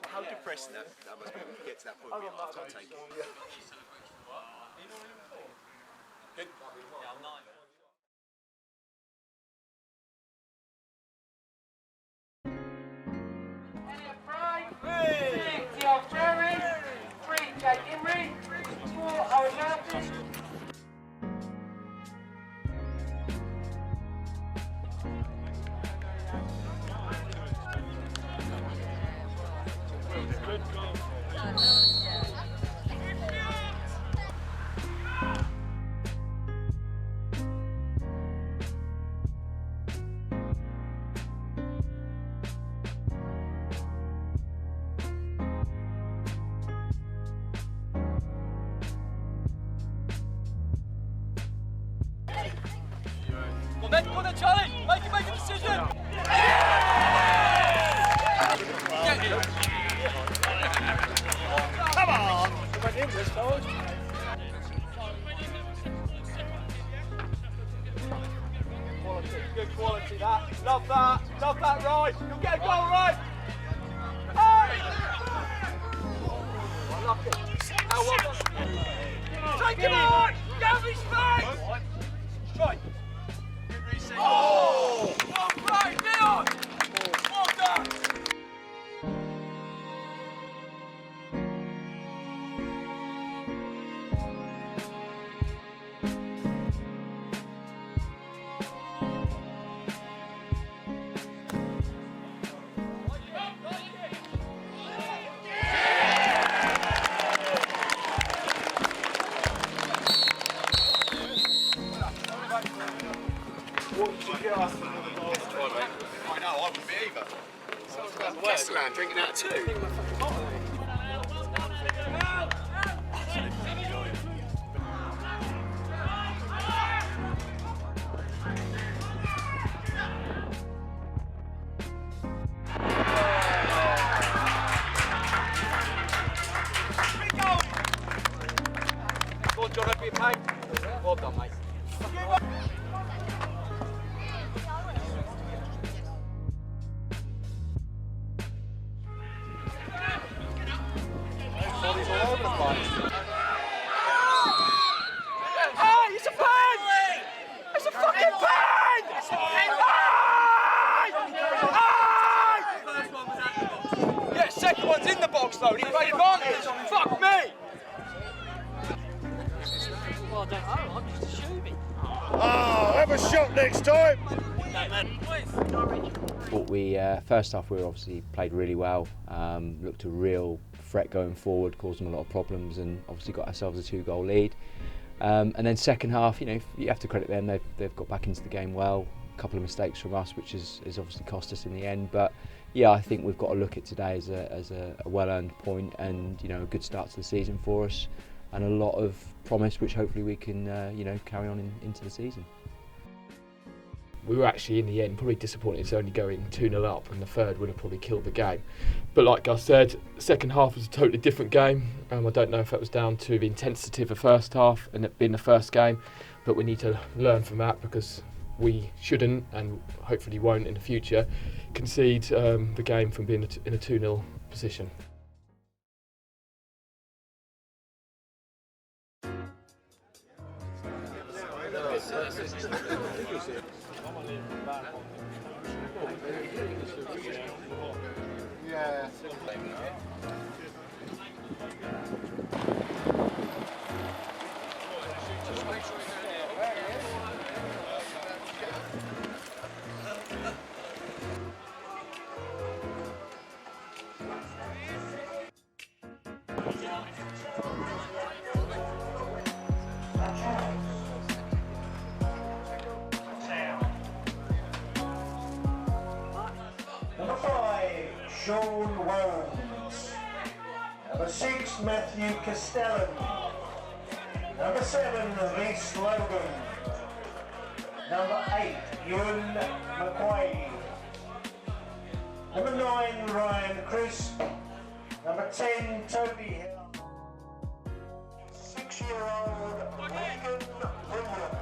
How depressing that must be when you get to that point where you can't take it. Go on then, Charlie! Make a decision! Come on! Good quality that. Love that, right. You'll get a goal, right? Hey! I like it. Now, well done. Take him on! Down his face! Strike. Oh! Oh, right, Leon! Well done! What did you get us? I know, I wouldn't be either. Castellan drinking out of two. Go on, John, have your pain. Well done, mate. Hey, it's a pen! It's a fucking pen! Yeah, second one's in the box though, and he played advantage. Fuck me! Well, I don't know, I'm just assuming. Oh, have a shot next time! Thought we first half we obviously played really well, looked a real threat going forward, caused them a lot of problems, and obviously got ourselves a 2-goal lead. And then second half, you have to credit them. They've got back into the game well. A couple of mistakes from us, which has obviously cost us in the end. But yeah, I think we've got to look at today as a well-earned point, and a good start to the season for us, and a lot of promise, which hopefully we can carry on into the season. We were actually in the end probably disappointed it's only going 2-0 up, and the third would have probably killed the game. But like Gus said, the second half was a totally different game. I don't know if that was down to the intensity of the first half and it being the first game, but we need to learn from that, because we shouldn't, and hopefully won't in the future, concede the game from being in a 2-0 position. Yeah. Number 5, Sean Wells. Number 6, Matthew Castellan. Number 7, Reece Logan. Number 8, Ewan McQuaid. Number 9, Ryan Crisp. Number 10, Toby Hill. 6-year-old Megan Williams.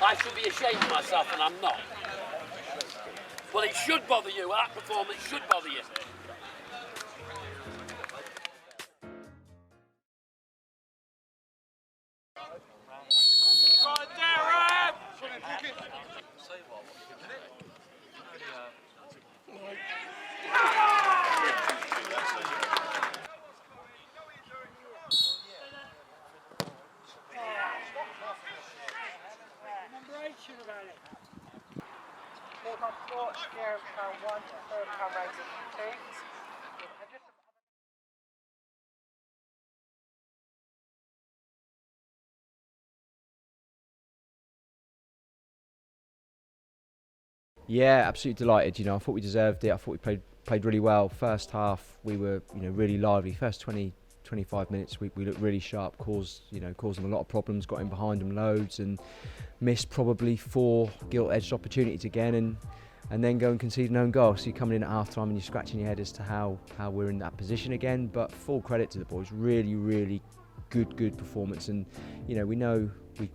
I should be ashamed of myself, and I'm not. Well, it should bother you. That performance should bother you. Right, Dereham! Dereham Town 1 to Dereham Town Rangers teams. Yeah, absolutely delighted. You know, I thought we deserved it. I thought we played really well. First half, we were really lively. First 20-25 minutes, we looked really sharp. Caused them a lot of problems. Got in behind them loads and missed probably 4 gilt-edged opportunities again. And then go and concede an own goal. So you're coming in at half time and you're scratching your head as to how we're in that position again. But full credit to the boys. Really good performance. And we know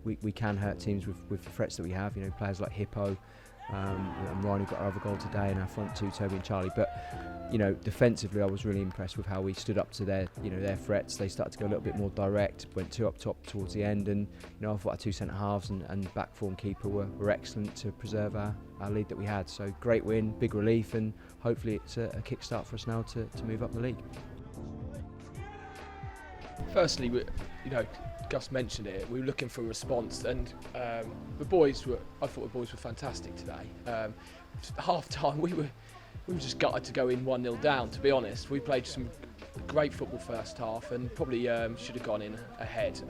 we can hurt teams with the threats that we have. Players like Hippo. And Ryan, who got our other goal today, and our front two, Toby and Charlie. But defensively, I was really impressed with how we stood up to their threats. They started to go a little bit more direct, went 2 up top towards the end, and I thought our 2 centre halves and back four and keeper were excellent to preserve our lead that we had. So great win, big relief, and hopefully it's a kick-start for us now to move up the league. Firstly, Gus mentioned it. We were looking for a response, and I thought the boys were fantastic today. Half time, we were just gutted to go in 1-0 down. To be honest, we played some great football first half, and probably should have gone in ahead.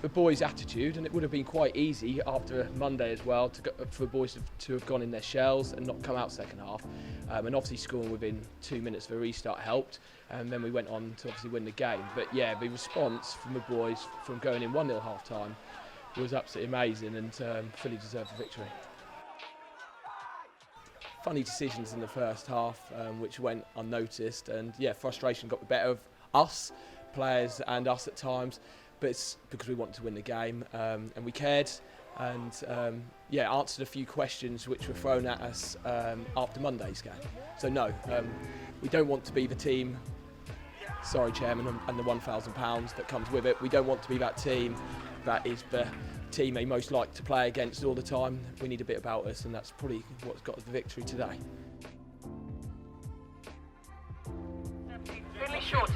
The boys' attitude, and it would have been quite easy after Monday as well for boys to have gone in their shells and not come out second half. And obviously scoring within 2 minutes of a restart helped, and then we went on to obviously win the game. But yeah, the response from the boys from going in 1-0 half time was absolutely amazing, and fully deserved the victory. Funny decisions in the first half, which went unnoticed, and yeah, frustration got the better of us, players and us at times, but it's because we wanted to win the game, and we cared, and answered a few questions which were thrown at us after Monday's game. So no, we don't want to be the team, sorry Chairman, and the £1,000 that comes with it. We don't want to be that team that is the team they most like to play against all the time. We need a bit about us, and that's probably what's got us the victory today. Really short.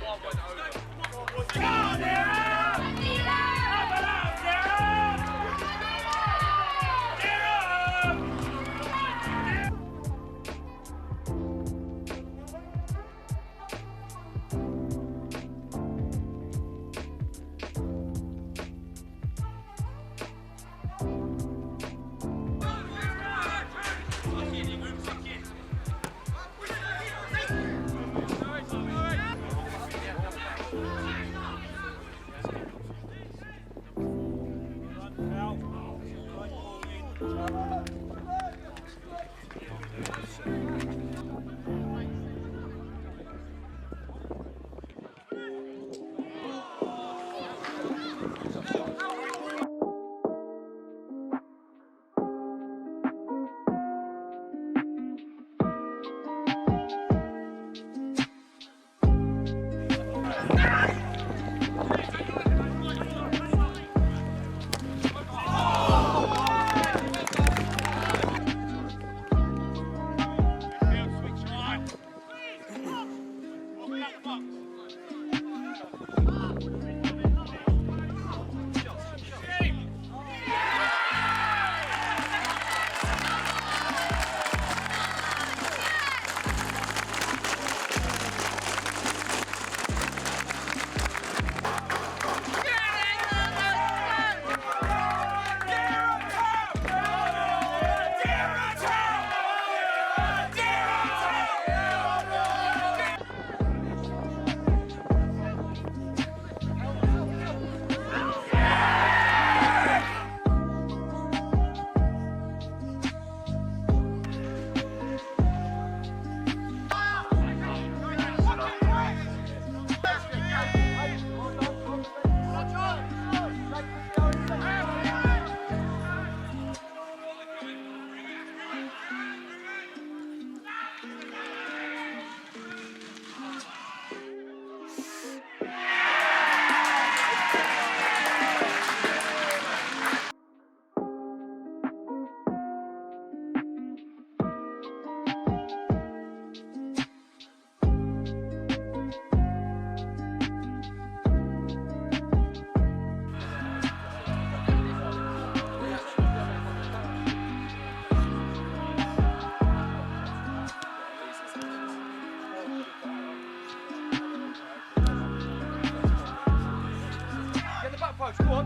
Ambrose, go on.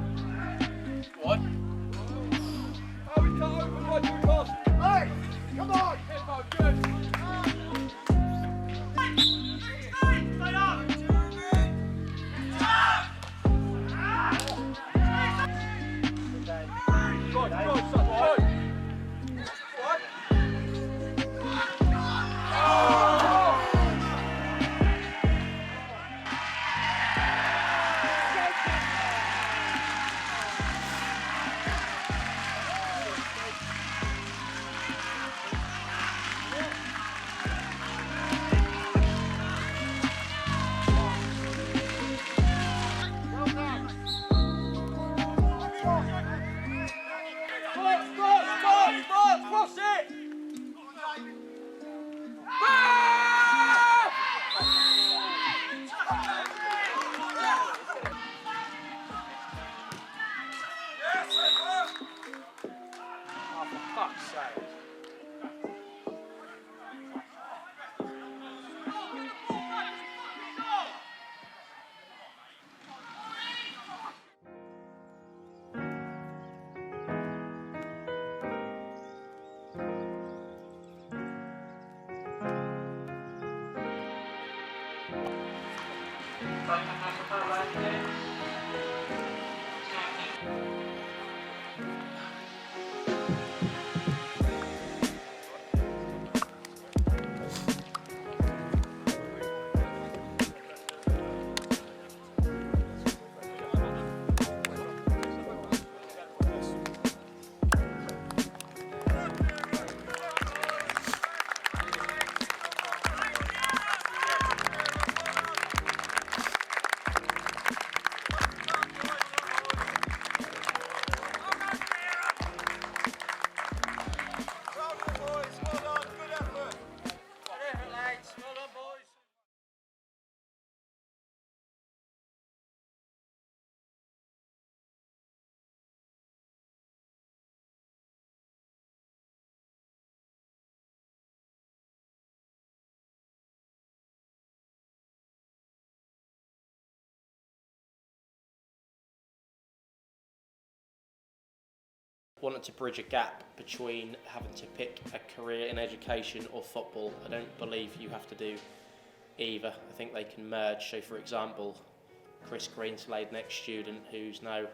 What? Oh, we can't open right to the cross. Hey, come on. Hippo, good. Stay up. Good, good, son, good. What? Stop, cross it! Oh, for fuck's sake. Wanted to bridge a gap between having to pick a career in education or football. I don't believe you have to do either. I think they can merge. So for example, Chris Greenslade, next student who's now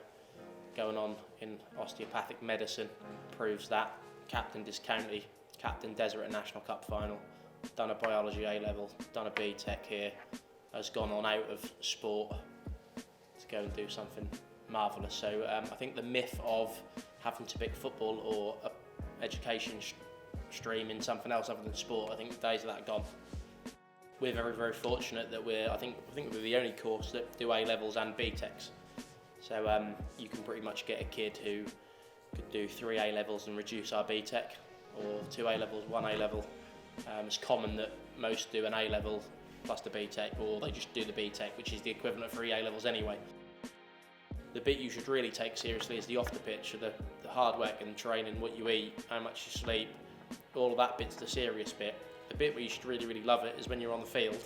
going on in osteopathic medicine, proves that. Captained his county, captained Desert at a National Cup final, done a biology A-level, done a B-Tech here, has gone on out of sport to go and do something marvellous. So I think the myth of having to pick football or a education stream in something else other than sport, I think the days of that are gone. We're very, very fortunate that I think we're the only course that do A-levels and B-Techs. So you can pretty much get a kid who could do 3 A-levels and reduce our B-Tech, or 2 A-levels, 1 A-level. It's common that most do an A-level plus the B-Tech, or they just do the B-Tech, which is the equivalent of 3 A-levels anyway. The bit you should really take seriously is the off the pitch, the hard work and training, what you eat, how much you sleep, all of that bit's the serious bit. The bit where you should really, really love it is when you're on the field.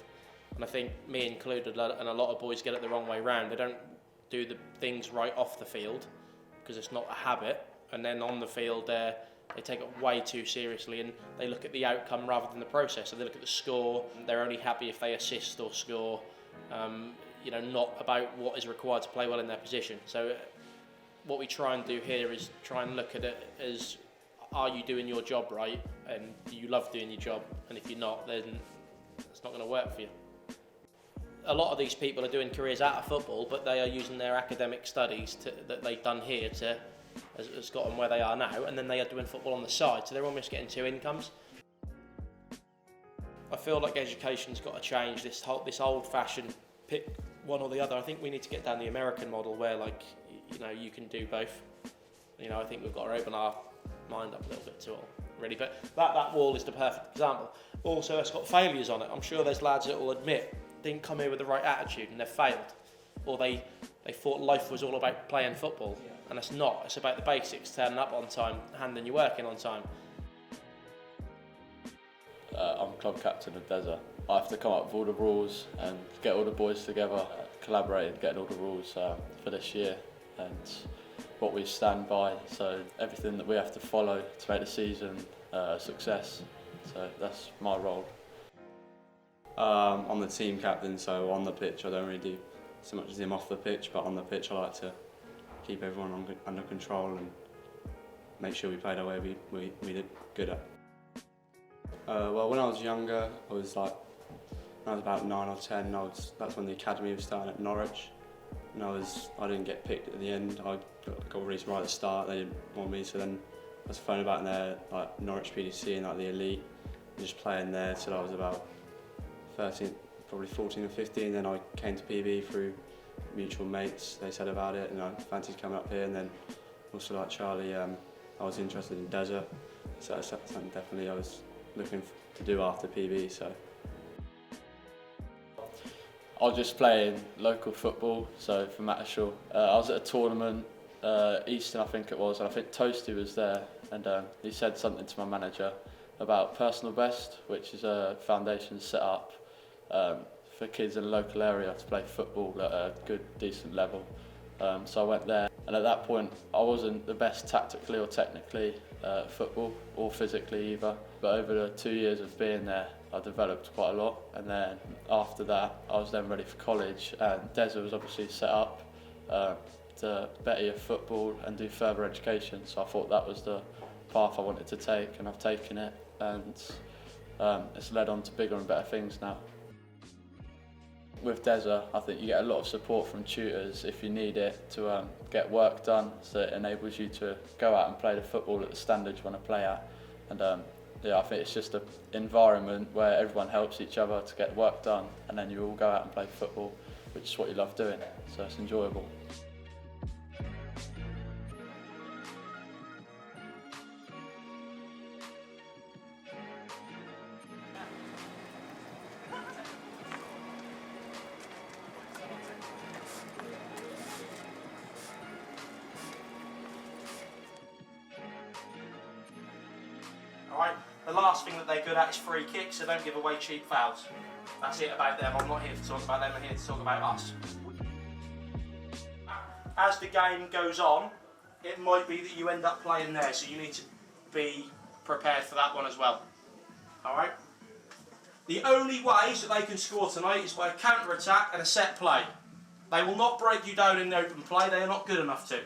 And I think me included, and a lot of boys get it the wrong way round. They don't do the things right off the field because it's not a habit. And then on the field, they take it way too seriously and they look at the outcome rather than the process. So they look at the score. They're only happy if they assist or score. Not about what is required to play well in their position. So what we try and do here is try and look at it as, are you doing your job right, and do you love doing your job? And if you're not, then it's not going to work for you. A lot of these people are doing careers out of football, but they are using their academic studies that they've done here has got them where they are now, and then they are doing football on the side, so they're almost getting 2 incomes. I feel like education's got to change, this old-fashioned pick one or the other. I think we need to get down the American model where, you can do both. I think we've got to open our mind up a little bit to it, really. But that wall is the perfect example. Also, it's got failures on it. I'm sure there's lads that will admit they didn't come here with the right attitude and they've failed, or they thought life was all about playing football, and it's not. It's about the basics: turning up on time, handing your work in on time. I'm club captain of Desert. I have to come up with all the rules and get all the boys together, collaborating, getting all the rules for this year. and what we stand by. So everything that we have to follow to make the season a success. So that's my role. I'm the team captain, so on the pitch I don't really do so much as him off the pitch, but on the pitch I like to keep everyone under control and make sure we played the way we did good at. Well, when I was younger, when I was about 9 or 10, that's when the academy was starting at Norwich, and I didn't get picked at the end. I got released right at the start. They didn't want me, so then I was phoning about in there, like Norwich PDC and like the elite, and just playing there till I was about 13, probably 14 or 15. Then I came to PB through mutual mates. They said about it, and I fancied coming up here. And then also like Charlie, I was interested in Desert, so that's something definitely I was looking to do after PB. So I was just playing local football, so for Mattershall. I was at a tournament, Easton I think it was, and I think Toasty was there, and he said something to my manager about personal best, which is a foundation set up for kids in the local area to play football at a good, decent level. So I went there, and at that point I wasn't the best tactically or technically at football, or physically either, but over the 2 years of being there I developed quite a lot, and then after that I was then ready for college, and Desert was obviously set up to better your football and do further education, so I thought that was the path I wanted to take, and I've taken it, and it's led on to bigger and better things now. With Desert, I think you get a lot of support from tutors if you need it to get work done, so it enables you to go out and play the football at the standards you want to play at. And yeah, I think it's just an environment where everyone helps each other to get work done, and then you all go out and play football, which is what you love doing, so it's enjoyable. Alright, the last thing that they're good at is free kicks, so don't give away cheap fouls. That's it about them. I'm not here to talk about them, I'm here to talk about us. As the game goes on, it might be that you end up playing there, so you need to be prepared for that one as well. Alright? The only ways that they can score tonight is by a counter-attack and a set play. They will not break you down in the open play, they are not good enough to.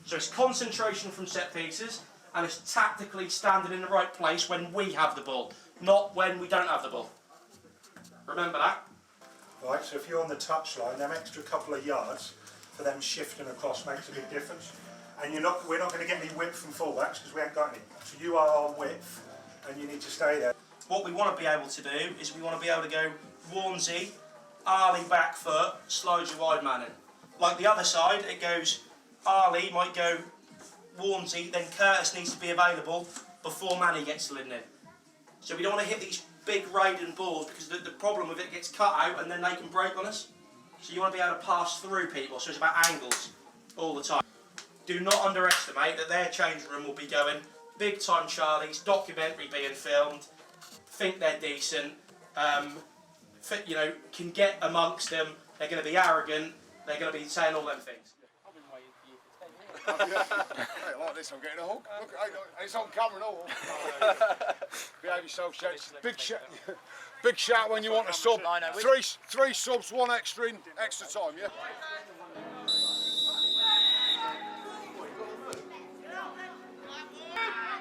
So it's concentration from set pieces, and it's tactically standing in the right place when we have the ball, not when we don't have the ball. Remember that. Right, so if you're on the touchline, them extra couple of yards for them shifting across makes a big difference. And we're not going to get any width from fullbacks because we ain't got any. So you are on width and you need to stay there. What we want to be able to do is we want to be able to go Warnsey, Arley back foot, slide your wide man in. Like the other side, it goes Arley might go Warnsey, then Curtis needs to be available before Manny gets slid in. So we don't want to hit these big raiding balls because the problem with it gets cut out and then they can break on us. So you want to be able to pass through people, so it's about angles all the time. Do not underestimate that their change room will be going big time Charlies, documentary being filmed, think they're decent, you know, can get amongst them, they're going to be arrogant, they're going to be saying all them things. Hey, like this, I'm getting a hug. Look, it's on camera and all. Behave yourself, gents. Big shout when you want a sub. Three subs, one extra time, yeah?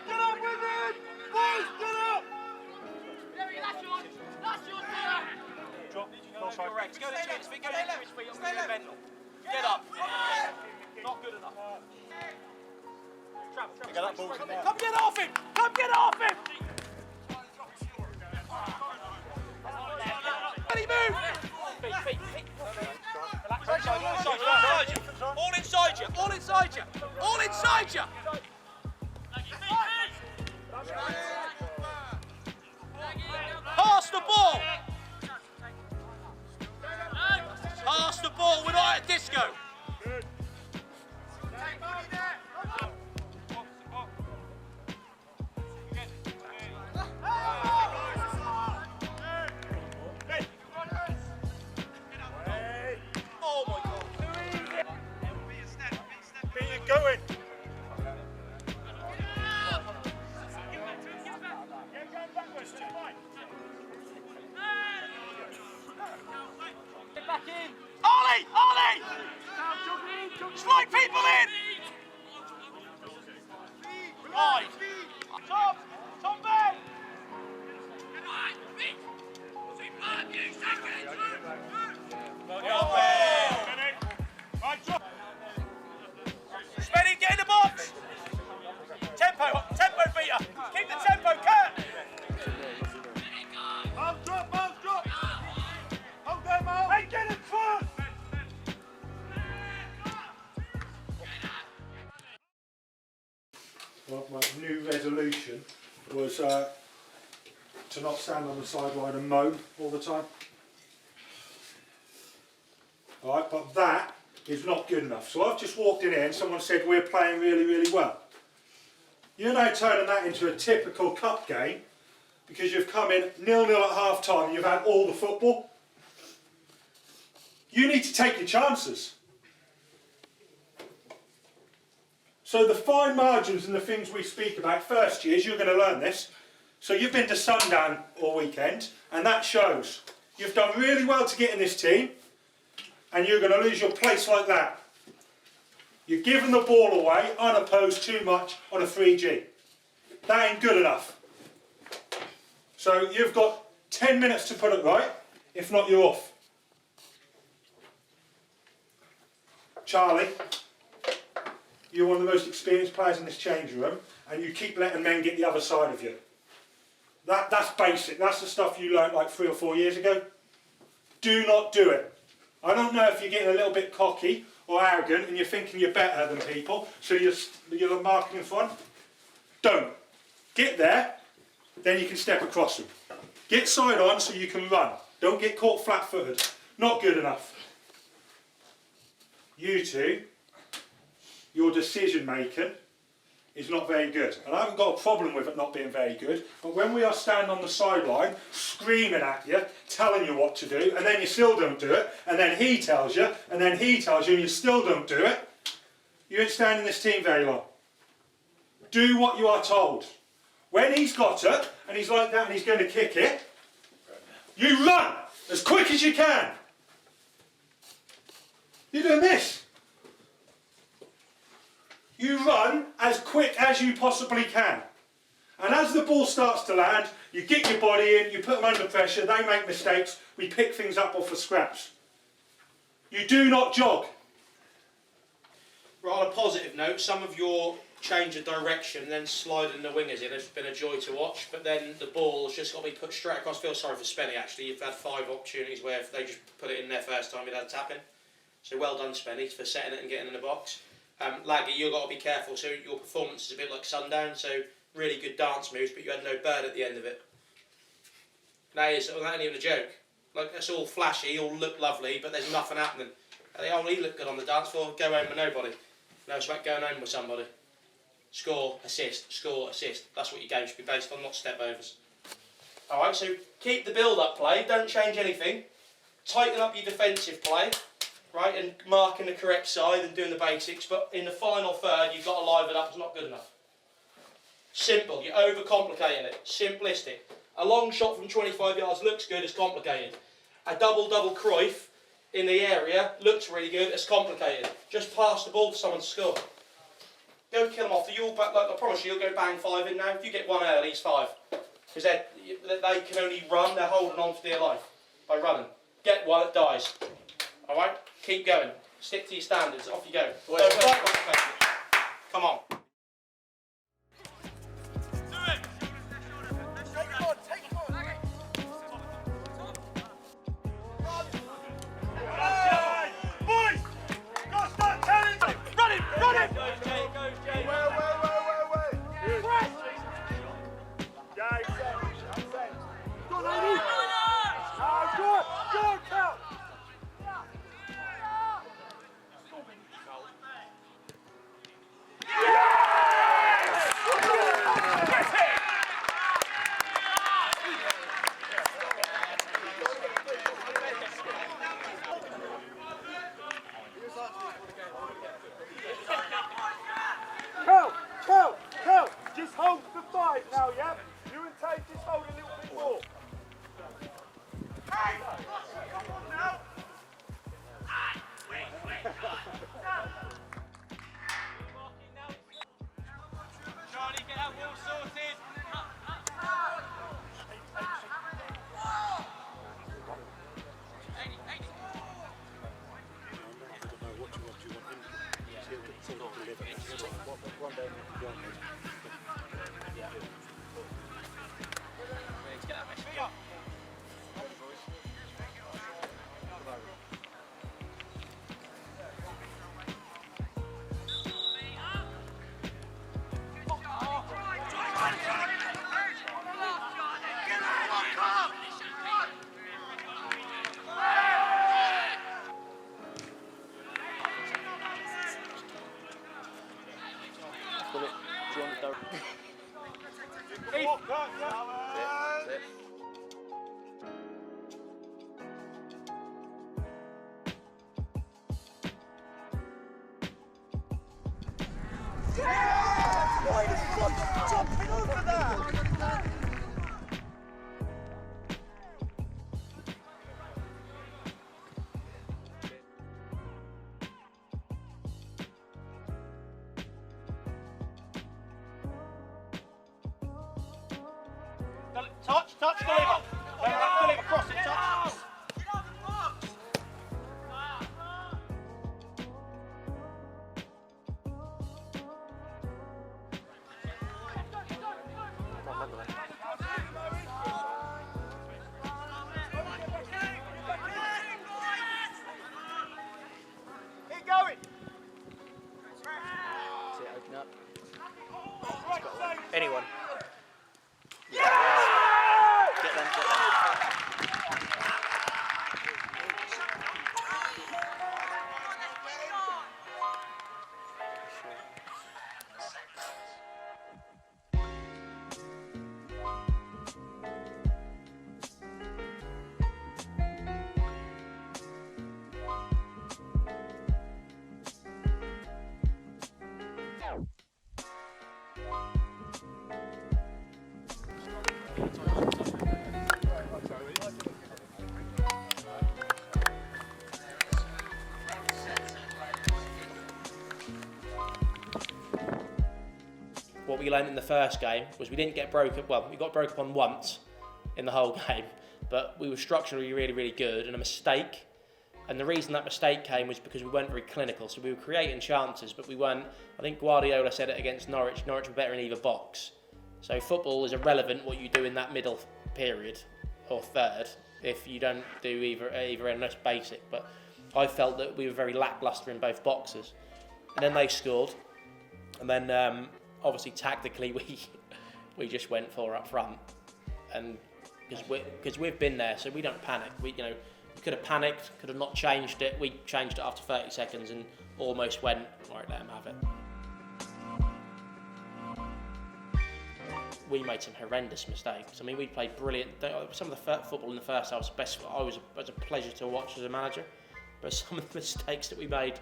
Get up with it! Boys, get up! That's your Drop. Correct. Go to his feet. Go to his feet. Stay left. Mental. Get up. Not good enough. Come get off him! Come get off him! Ready, move! Feet. All inside you! All inside you! All inside you! Pass the ball! Pass the ball, we're not at disco! was to not stand on the sideline and moan all the time. Alright, but that is not good enough. So I've just walked in here and someone said we're playing really, really well. You're now turning that into a typical cup game because you've come in 0-0 at half time and you've had all the football. You need to take your chances. So the fine margins and the things we speak about, first years, you're going to learn this. So you've been to Sundown all weekend and that shows. You've done really well to get in this team and you're going to lose your place like that. You're giving the ball away unopposed too much on a 3G. That ain't good enough. So you've got 10 minutes to put it right, if not you're off. Charlie, you're one of the most experienced players in this changing room and you keep letting men get the other side of you. That's basic, that's the stuff you learnt like 3 or 4 years ago. Do not do it. I don't know if you're getting a little bit cocky or arrogant and you're thinking you're better than people, so you're marking in front. Don't. Get there, then you can step across them. Get side on so you can run. Don't get caught flat-footed. Not good enough. You two, your decision making is not very good. And I haven't got a problem with it not being very good, but when we are standing on the sideline, screaming at you, telling you what to do, and then you still don't do it, and then he tells you, and then he tells you, and you still don't do it, you ain't standing in this team very long. Do what you are told. When he's got it, and he's like that, and he's going to kick it, you run as quick as you can. You're doing this. You run as quick as you possibly can. And as the ball starts to land, you get your body in, you put them under pressure, they make mistakes, we pick things up off the scraps. You do not jog. Right, on a positive note, some of your change of direction and then sliding the wingers in has been a joy to watch, but then the ball's just got to be put straight across. I feel sorry for Spenny actually. You've had 5 opportunities where if they just put it in there first time, you'd had a tap in. So well done, Spenny, for setting it and getting in the box. Laggy, you've got to be careful. So your performance is a bit like Sundown, so really good dance moves, but you had no bird at the end of it. That ain't even a joke. Like, that's all flashy, all look lovely, but there's nothing happening. They only look good on the dance floor, go home with nobody. No, it's about going home with somebody. Score, assist, that's what your game should be based on, not step overs. Alright, so keep the build-up play, don't change anything. Tighten up your defensive play, right, and marking the correct side and doing the basics, but in the final third you've got to liven up, it's not good enough. Simple, you're overcomplicating it, simplistic. A long shot from 25 yards looks good, it's complicated. A double-double Cruyff in the area looks really good, it's complicated. Just pass the ball to someone to score. Go kill them off. Like, I promise you, you'll go bang 5 in now. If you get one early, it's 5. Because they can only run, they're holding on for dear life by running. Get one that dies. Alright? Keep going. Stick to your standards. Off you go. Come on. Yeah! What we learned in the first game was we didn't get broken. Well, we got broke upon once in the whole game, but we were structurally really, really good. And a mistake, and the reason that mistake came was because we weren't very clinical. So we were creating chances, but we weren't. I think Guardiola said it against Norwich. Norwich were better in either box. So football is irrelevant what you do in that middle period or third if you don't do either end. That's basic. But I felt that we were very lacklustre in both boxes, and then they scored, and then. Obviously, tactically, we just went for up front, and because we've been there, so we don't panic. We could have panicked, could have not changed it. We changed it after 30 seconds and almost went, all right, let them have it. We made some horrendous mistakes. I mean, we played brilliant. Some of the football in the first half was best. It was a pleasure to watch as a manager, but some of the mistakes that we made.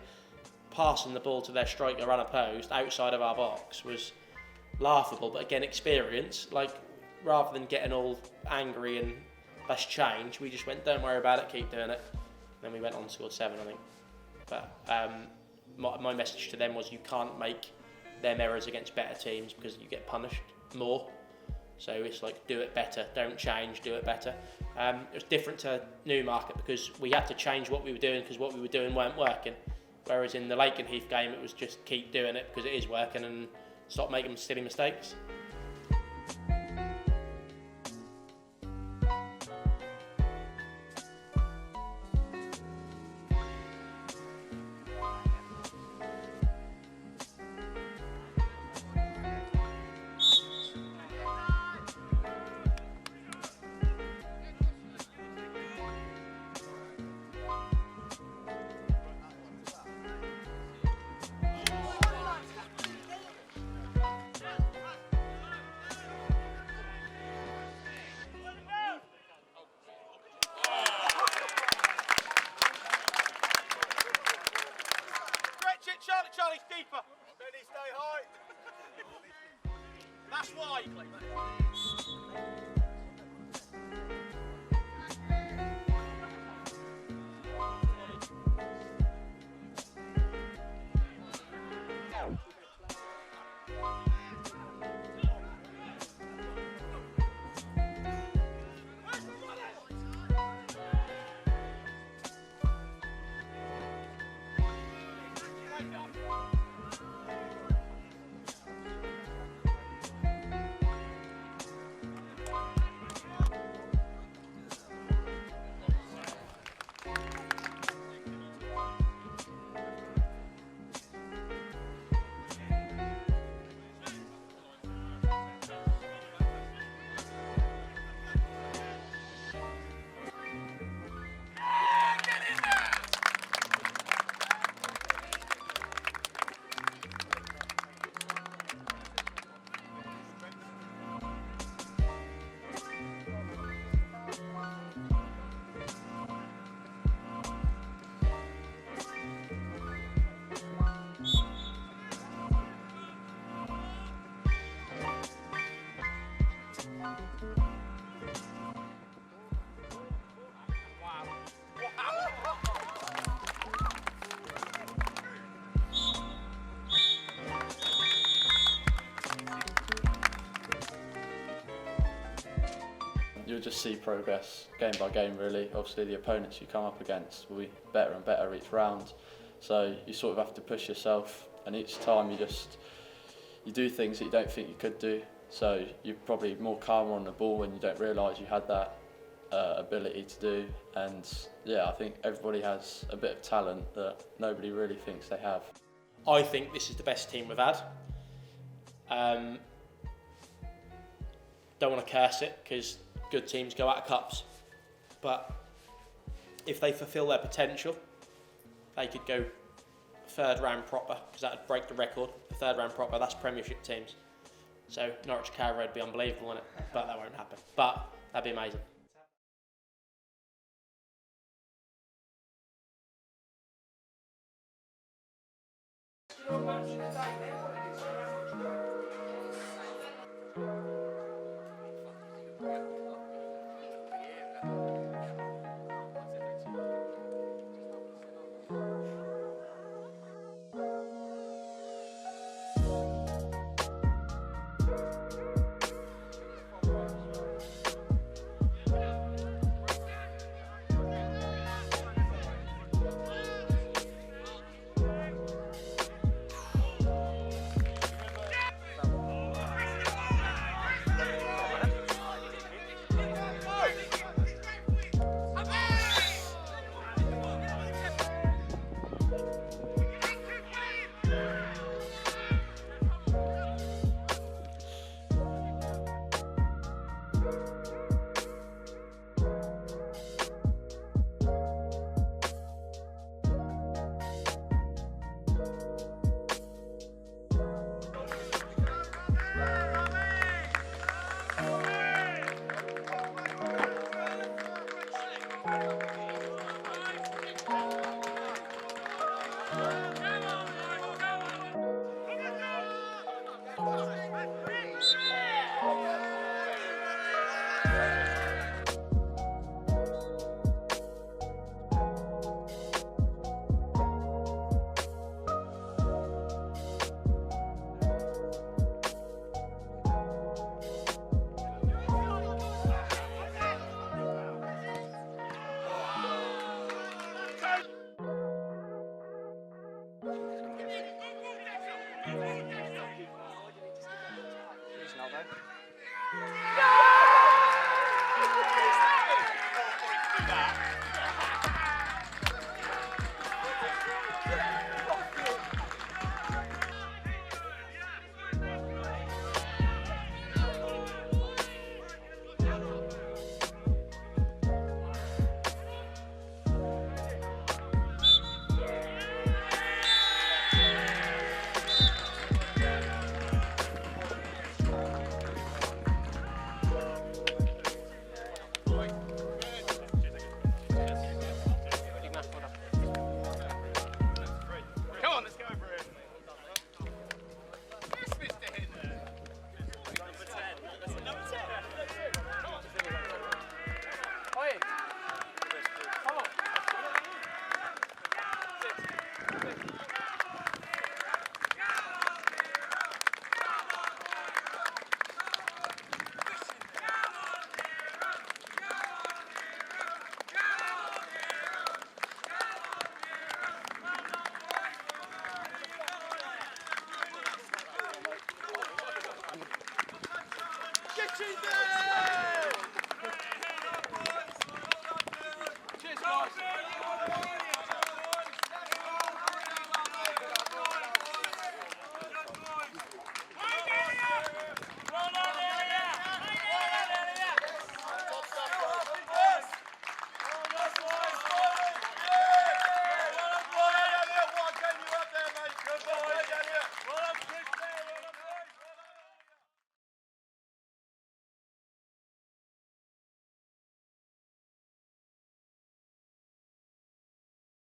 Passing the ball to their striker unopposed outside of our box was laughable, but again, experience. Like, rather than getting all angry and let's change, we just went, don't worry about it, keep doing it. Then we went on and scored 7, I think. But my message to them was you can't make them errors against better teams because you get punished more. So it's like, do it better, don't change, do it better. It was different to Newmarket because we had to change what we were doing because what we were doing weren't working. Whereas in the Lakenheath game, it was just keep doing it because it is working and stop making silly mistakes. Charlie's keeper. Ready, stay high. That's why. You'll just see progress game by game really. Obviously the opponents you come up against will be better and better each round. So you sort of have to push yourself, and each time you do things that you don't think you could do. So you're probably more calmer on the ball when you don't realise you had that ability to do. And yeah, I think everybody has a bit of talent that nobody really thinks they have. I think this is the best team we've had. Don't want to curse it because good teams go out of cups. but if they fulfil their potential, they could go third round proper, because that would break the record. The third round proper, that's Premiership teams. So Norwich Carver would be unbelievable in it, but that won't happen. But that'd be amazing.